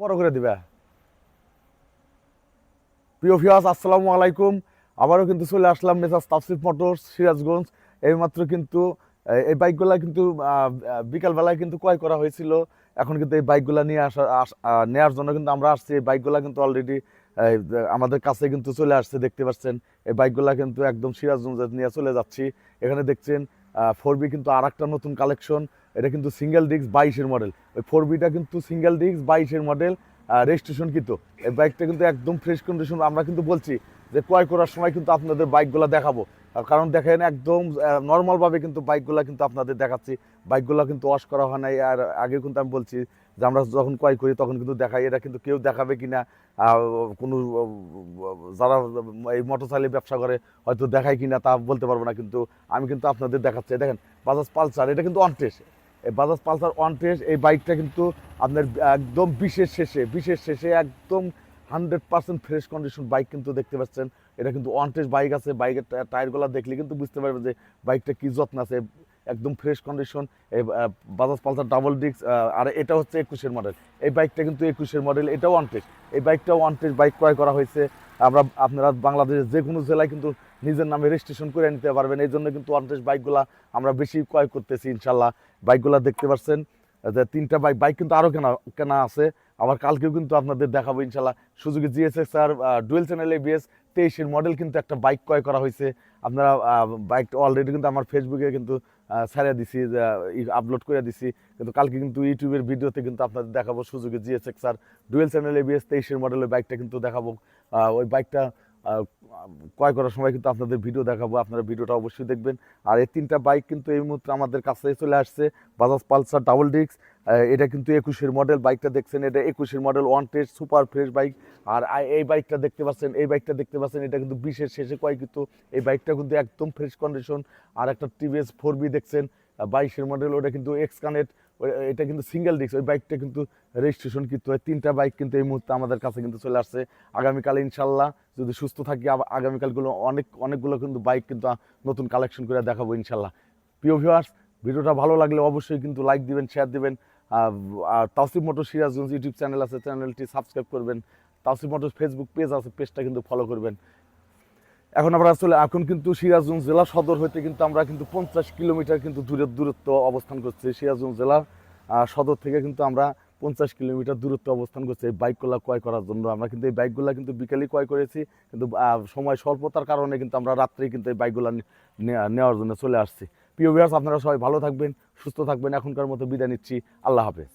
বড় করে দিবা। প্রিয় ভিউয়ার্স, আসসালামু আলাইকুম। আবারও কিন্তু চলে আসলাম মেসার্স তাফসিফ মোটরস সিরাজগঞ্জ। এইমাত্র কিন্তু এই বাইকগুলা কিন্তু বিকালবেলায় কিন্তু ক্রয় করা হয়েছিল। এখন কিন্তু এই বাইকগুলা নিয়ে নেওয়ার জন্য কিন্তু আমরা আসছি। এই বাইকগুলা কিন্তু অলরেডি আমাদের কাছে কিন্তু চলে আসছে, দেখতে পাচ্ছেন। এই বাইকগুলা কিন্তু একদম সিরাজগঞ্জে নিয়ে চলে যাচ্ছি। এখানে দেখছেন 4B কিন্তু আর একটা নতুন কালেকশন। এটা কিন্তু সিঙ্গেল ডিস্ক 22-এর মডেল। ওই 4Bটা কিন্তু সিঙ্গেল ডিস্ক 22-এর মডেল, রেজিস্ট্রেশন কিন্তু। এই বাইকটা কিন্তু একদম ফ্রেশ কন্ডিশন। আমরা কিন্তু বলছি যে ক্রয় করার সময় কিন্তু আপনাদের বাইকগুলো দেখাবো, কারণ দেখেন একদম নর্মালভাবে কিন্তু বাইকগুলো কিন্তু আপনাদের দেখাচ্ছি। বাইকগুলো কিন্তু ওয়াশ করা হয় নাই। আর আগে কিন্তু আমি বলছি যে আমরা যখন ক্রয় করি তখন কিন্তু দেখাই। এটা কিন্তু কেউ দেখাবে কিনা, কোনো যারা এই মোটরসাইকেল ব্যবসা করে হয়তো দেখায় কিনা তা বলতে পারবো না, কিন্তু আমি কিন্তু আপনাদের দেখাচ্ছি। দেখেন বাজাজ পালসার, এটা কিন্তু অন টেস্ট। এই বাজাজ পালসার অন টেস্ট এই বাইকটা কিন্তু আপনার একদম বিশেষ শেষে একদম 100% ফ্রেশ কন্ডিশন বাইক কিন্তু দেখতে পাচ্ছেন। এটা কিন্তু ওয়ান টেস্ট বাইক আছে। বাইকের টায়ারগুলো দেখলে কিন্তু বুঝতে পারবেন যে বাইকটা কি যত্ন আছে। একদম ফ্রেশ কন্ডিশন। এই বাজাজ পালসার ডাবল ডিস্ক। আর এটা হচ্ছে 21-এর মডেল। এই বাইকটা কিন্তু 21-এর মডেল, এটাও ওয়ান টেস্ট। এই বাইকটাও ওয়ান টেস্ট বাইক ক্রয় করা হয়েছে। আপনারা বাংলাদেশের যে কোনো জেলায় কিন্তু নিজের নামে রেজিস্ট্রেশন করে নিতে পারবেন। এই জন্য কিন্তু ওয়ান টেস্ট বাইকগুলা আমরা বেশি ক্রয় করতেছি ইনশাল্লাহ। বাইকগুলা দেখতে পাচ্ছেন যে 3টা বাইক কিন্তু আরও কেনা কেনা আছে। আবার কালকেও কিন্তু আপনাদের দেখাবো ইনশাল্লাহ। Suzuki GSX R dual channel ABS 23-এর মডেল কিন্তু একটা বাইক ক্রয় করা হয়েছে। আপনারা বাইকটা অলরেডি কিন্তু আমার ফেসবুকে কিন্তু ছাড়িয়ে দিছি, আপলোড করে দিছি। কিন্তু কালকে কিন্তু ইউটিউবের ভিডিওতে কিন্তু আপনাদের দেখাবো Suzuki GSX R dual channel ABS 23-এর মডেলের বাইকটা কিন্তু দেখাবো। ওই বাইকটা ক্রয় করার সময় কিন্তু আপনাদের ভিডিও দেখাবো, আপনারা ভিডিওটা অবশ্যই দেখবেন। আর এই 3টা বাইক কিন্তু এই মুহূর্তে আমাদের কাছে চলে আসছে। বাজাজ পালসার ডাবল ডিস্ক, এটা কিন্তু 21-এর মডেল। বাইকটা দেখছেন, এটা 21-এর model, one test super fresh bike. আর এই বাইকটা দেখতে পাচ্ছেন, এটা কিন্তু 20-এর শেষে ক্রয় কিন্তু। এই বাইকটা কিন্তু একদম ফ্রেশ কন্ডিশন। আর একটা টিভিএস 4B দেখছেন, 22-এর মডেল, ওটা কিন্তু এক্স কানেক্ট। এটা কিন্তু সিঙ্গেল ডিস্ক। ওই বাইকটা কিন্তু রেজিস্ট্রেশন কিন্তু। হয় 3টা বাইক কিন্তু এই মুহূর্তে আমাদের কাছে কিন্তু চলে আসছে। আগামীকাল ইনশাল্লাহ যদি সুস্থ থাকি আগামীকালগুলো অনেকগুলো কিন্তু বাইক কিন্তু নতুন কালেকশন করে দেখাবো ইনশাল্লাহ। প্রিয় ভিউয়ার্স, ভিডিওটা ভালো লাগলে অবশ্যই কিন্তু লাইক দিবেন, শেয়ার দিবেন। আর Tawsif motor Sirajganj YouTube channel আছে, চ্যানেলটি সাবস্ক্রাইব করবেন। তাওসিফ মোটর ফেসবুক পেজ আছে, পেজটা কিন্তু ফলো করবেন। এখন কিন্তু সিরাজগঞ্জ জেলা সদর হইতে কিন্তু আমরা কিন্তু 50 কিলোমিটার কিন্তু দূরত্ব অবস্থান করছি। সিরাজগঞ্জ জেলা সদর থেকে কিন্তু আমরা 50 কিলোমিটার দূরত্ব অবস্থান করছি এই বাইকগুলো ক্রয় করার জন্য। আমরা কিন্তু এই বাইকগুলো কিন্তু বিকেলেই ক্রয় করেছি, কিন্তু সময় স্বল্পতার কারণে কিন্তু আমরা রাত্রেই কিন্তু এই বাইকগুলো নেওয়ার জন্য চলে আসছি। প্রিয় ভিউয়ার্স, আপনারা সবাই ভালো থাকবেন, সুস্থ থাকবেন। এখনকার মতো বিদায় নিচ্ছি। আল্লাহ হাফেজ।